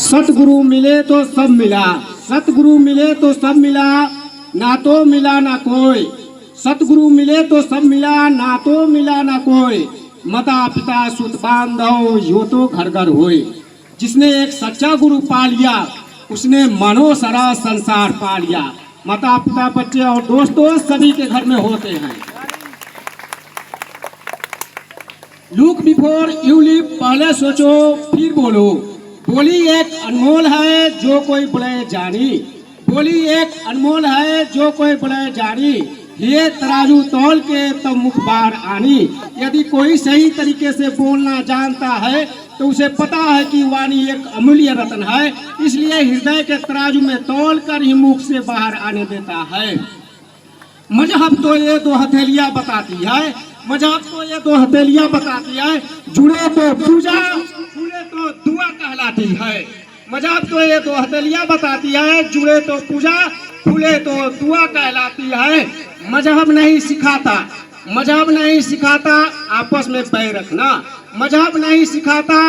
सतगुरु मिले तो सब मिला, सतगुरु मिले तो सब मिला, ना तो मिला ना कोई। सतगुरु मिले तो सब मिला, ना तो मिला ना कोई। माता पिता सुत बांधव यो तो घर घर होए। जिसने एक सच्चा गुरु पा लिया उसने मनो सारा संसार पा लिया। माता पिता बच्चे और दोस्तों सभी के घर में होते हैं। लुक बिफोर यू लिव, पहले सोचो फिर बोलो। बोली एक अनमोल है जो कोई बोले जानी, बोली एक अनमोल है जो कोई बोले जानी। ये तराजू तौल के तो मुख बार आनी। यदि कोई सही तरीके से बोलना जानता है तो उसे पता है कि वाणी एक अमूल्य रत्न है, इसलिए हृदय के तराजू में तौल कर ही मुख से बाहर आने देता है। मजहब तो ये दो हथेलियां बताती है, मजहब तो ये दो हथेलियां बताती है। जुड़े तो पूजा, खुले तो दुआ कहलाती है। मजहब तो ये दो हथेलियां बताती है, जुड़े तो पूजा, खुले तो दुआ कहलाती है। मजहब नहीं सिखाता, मजहब नहीं सिखाता आपस में पैर रखना, मजहब नहीं सिखाता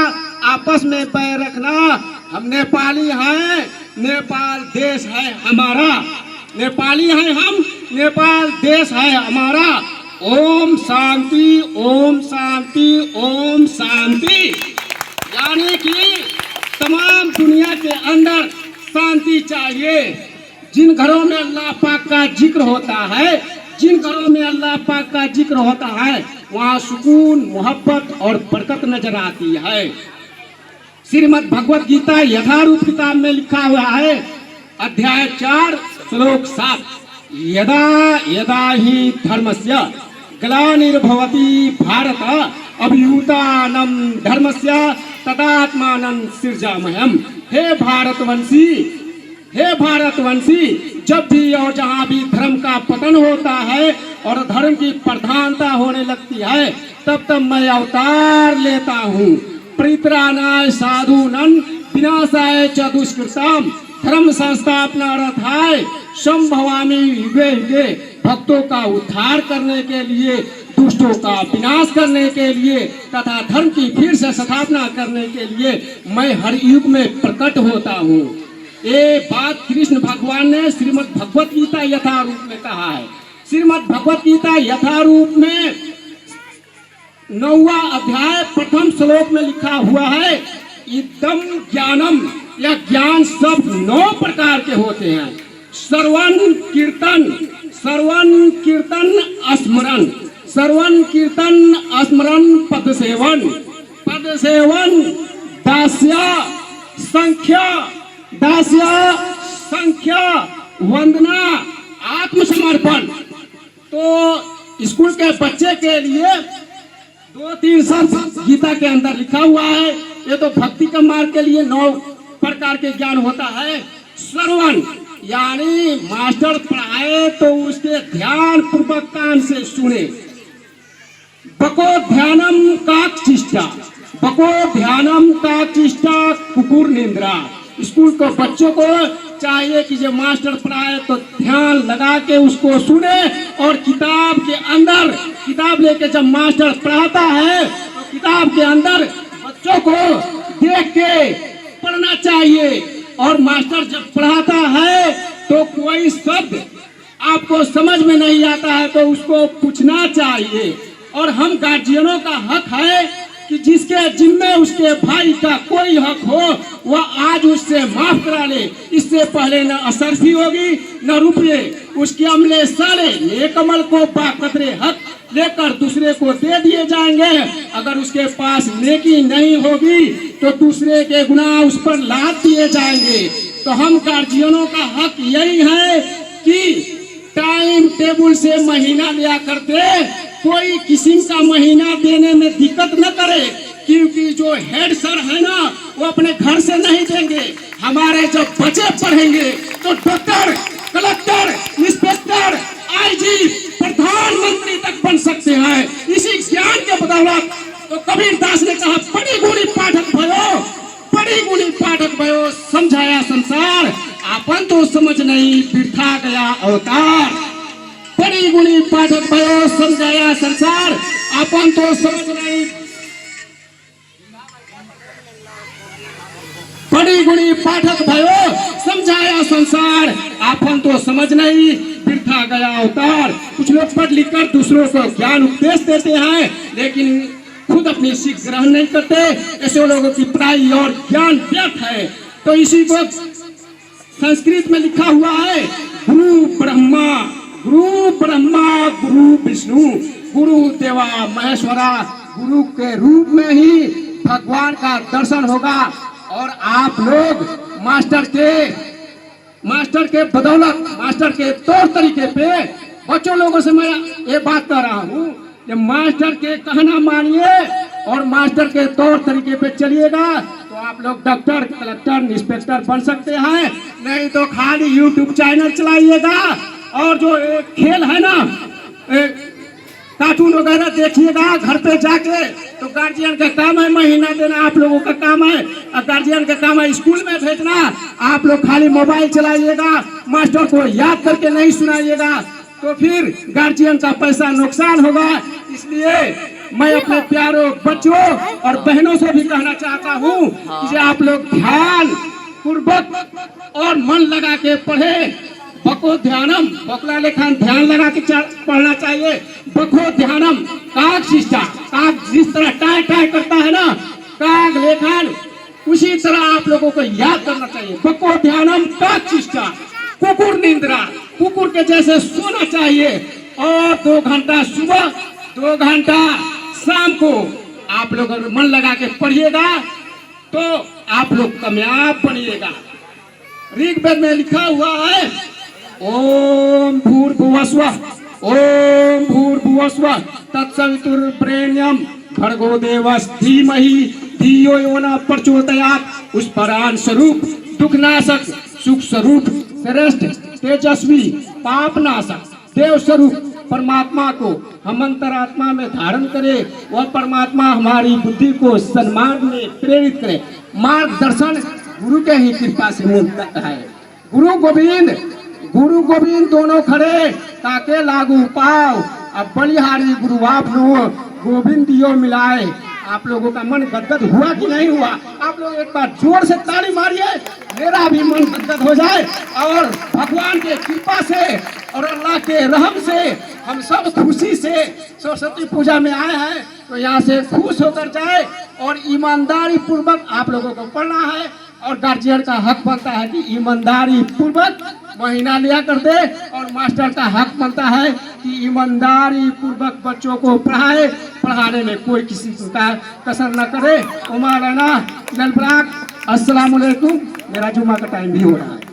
आपस में पैर रखना। हम नेपाली हैं, नेपाल देश है हमारा, नेपाली हैं हम, नेपाल देश है हमारा। ओम शांति, ओम शांति, ओम शांति। यानी कि तमाम दुनिया के अंदर शांति चाहिए। जिन घरों में अल्लाह पाक का जिक्र होता है, जिन घरों में अल्लाह पाक का जिक्र होता है वहाँ सुकून, मोहब्बत और बरकत नजर आती है। श्रीमद् भगवत गीता यथारूप किताब में लिखा हुआ है, अध्याय 4 श्लोक 7, यदा यदा ही धर्मस्य ग्लानिर्भवति भारत अभ्युत्थानं धर्मस्य तदात्मानं सृजाम्यहम्। हे भारतवंशी, हे भारतवंशी, जब भी और जहाँ भी धर्म का पतन होता है और धर्म की प्रधानता होने लगती है तब तब मैं अवतार लेता हूँ। परित्राणाय साधूनां विनाशाय च दुष्कृताम्, धर्म संस्थापनार्थाय संभवामि युगे युगे। भक्तों का उद्धार करने के लिए, दुष्टों का विनाश करने के लिए तथा धर्म की फिर से स्थापना करने के लिए मैं हर युग में प्रकट होता हूँ। ये बात कृष्ण भगवान ने श्रीमद् भगवत गीता यथारूप में कहा है। श्रीमद् भगवत गीता यथारूप में 9वां अध्याय प्रथम श्लोक में लिखा हुआ है, इदम ज्ञानम, यह ज्ञान सब 9 प्रकार के होते हैं। श्रवण कीर्तन, श्रवण कीर्तन स्मरण, श्रवण कीर्तन स्मरण, पद सेवन, पद सेवन, दास्य संख्या, दास्य संख्या, वंदना, आत्मसमर्पण। तो स्कूल के बच्चे के लिए 2-3 शब्द गीता के अंदर लिखा हुआ है। ये तो भक्ति का मार्ग के लिए 9 प्रकार के ज्ञान होता है। श्रवण यानी मास्टर पढ़ाए तो उसके ध्यान पूर्वक कान से सुने। बको ध्यानम काकचिष्टा, बको ध्यानम काकचिष्टा कुकुर निंद्रा। स्कूल को बच्चों को चाहिए कि जब मास्टर पढ़ाए तो ध्यान लगा के उसको सुने और किताब के अंदर, किताब लेके जब मास्टर पढ़ाता है तो किताब के अंदर बच्चों को देख के पढ़ना चाहिए। और मास्टर जब पढ़ाता है तो कोई शब्द आपको समझ में नहीं आता है तो उसको पूछना चाहिए। और हम गार्जियनों का हक है कि जिसके जिम्मे उसके भाई का कोई हक हो वह आज उससे माफ करा ले। इससे पहले न असरफी होगी न रुपये, उसके अमले साले नेक अमल को बाकदरे हक लेकर दूसरे को दे दिए जाएंगे। अगर उसके पास नेकी नहीं होगी तो दूसरे के गुनाह उस पर लाद दिए जाएंगे। तो हम गार्जियनों का हक यही है कि टाइम टेबल से महीना लिया करते, कोई किसी का महीना देने में दिक्कत न करे, क्योंकि जो हेड सर है ना वो अपने घर से नहीं देंगे। हमारे जब बच्चे पढ़ेंगे तो डॉक्टर, कलेक्टर, इंस्पेक्टर, आईजी, प्रधानमंत्री तक बन सकते हैं इसी ज्ञान के बदौलत। तो कबीर दास ने कहा, बड़ी गुणी पाठक भयो, बड़ी गुणी पाठक भयो, समझाया संसार आपन तो समझ नहीं बिरथा गया अवतार। बड़ी गुणी पाठक भयो, समझाया संसार आपन तो समझ नहीं, बड़ी गुणी पाठक भयो, समझाया संसार, आपन तो समझ नहीं, वृथा गया अवतार। कुछ लोग पढ़ लिख कर दूसरों को ज्ञान उपदेश देते हैं, लेकिन खुद अपनी सीख ग्रहण नहीं करते। ऐसे लोगों की पढ़ाई और ज्ञान व्यर्थ है। तो इसी को संस्कृत में लिखा हुआ है, गुरु ब्रह्मा गुरु विष्णु गुरु देवा महेश्वरा। गुरु के रूप में ही भगवान का दर्शन होगा। और आप लोग मास्टर के बदौलत, मास्टर के तौर तरीके पे बच्चों लोगों से मैं ये बात कर रहा हूँ कि मास्टर के कहना मानिए और मास्टर के तौर तरीके पे चलिएगा तो आप लोग डॉक्टर, कलेक्टर, इंस्पेक्टर बन सकते हैं। नहीं तो खाली यूट्यूब चैनल चलाइएगा और जो एक खेल है ना, कार्टून वगैरह देखिएगा घर पे जाके। तो गार्जियन का काम है महीना देना, आप लोगों का काम है, गार्जियन का काम है स्कूल में भेजना। आप लोग खाली मोबाइल चलाइएगा, मास्टर को याद करके नहीं सुनाइएगा, तो फिर गार्जियन का पैसा नुकसान होगा। इसलिए मैं अपने प्यारों बच्चों और बहनों से भी कहना चाहता हूँ कि आप लोग ध्यान पूर्वक और मन लगा के पढ़े। बको ध्यानम, बकला लेखन ध्यान लगा के पढ़ना चाहिए। बको ध्यानम काग शिष्टा, काग जिस तरह टाय टाय करता है ना, काग लेखन उसी तरह आप लोगों को याद करना चाहिए। बको ध्यानम काग शिष्टा, कुकुर निंद्रा, कुकुर के जैसे सोना चाहिए। और 2 घंटा सुबह, 2 घंटा शाम को आप लोग अगर मन लगा के पढ़िएगा तो आप लोग कामयाब बनिएगा। ऋग्वेद में लिखा हुआ है, ओम भूर्भुवस्वः तत्सवितुर्वरेण्यं भर्गो देवस्य धीमहि धियो यो न प्रचोदयात्। उस परान स्वरूप, दुखनाशक, सुख स्वरूप, श्रेष्ठ, तेजस्वी, पापनाशक, देव स्वरूप परमात्मा को हम अंतरात्मा में धारण करें। वह परमात्मा हमारी बुद्धि को सन्मार्ग में प्रेरित करे। मार्गदर्शन गुरु के ही कृपा से मिलता है। गुरु गोविंद दोनों खड़े ताके लागू पाओ। अब बलिहारी गुरु आप लोग गोविंद दियो मिलाए। आप लोगों का मन गदगद हुआ कि नहीं हुआ? आप लोग एक बार जोर से ताली मारिए, मेरा भी मन गदगद हो जाए। और भगवान के कृपा से और अल्लाह के रहम से हम सब खुशी से सरस्वती पूजा में आए हैं, तो यहाँ से खुश होकर जाए। और ईमानदारी पूर्वक आप लोगों को पढ़ना है। और गार्जियन का हक बनता है कि ईमानदारी पूर्वक महीना लिया कर दे। और मास्टर का हक बनता है कि ईमानदारी पूर्वक बच्चों को पढ़ाए, पढ़ाने में कोई किसी का कसर न करे। उमाराना जलबराक, अस्सलाम वालेकुम। मेरा जुमा का टाइम भी हो रहा है।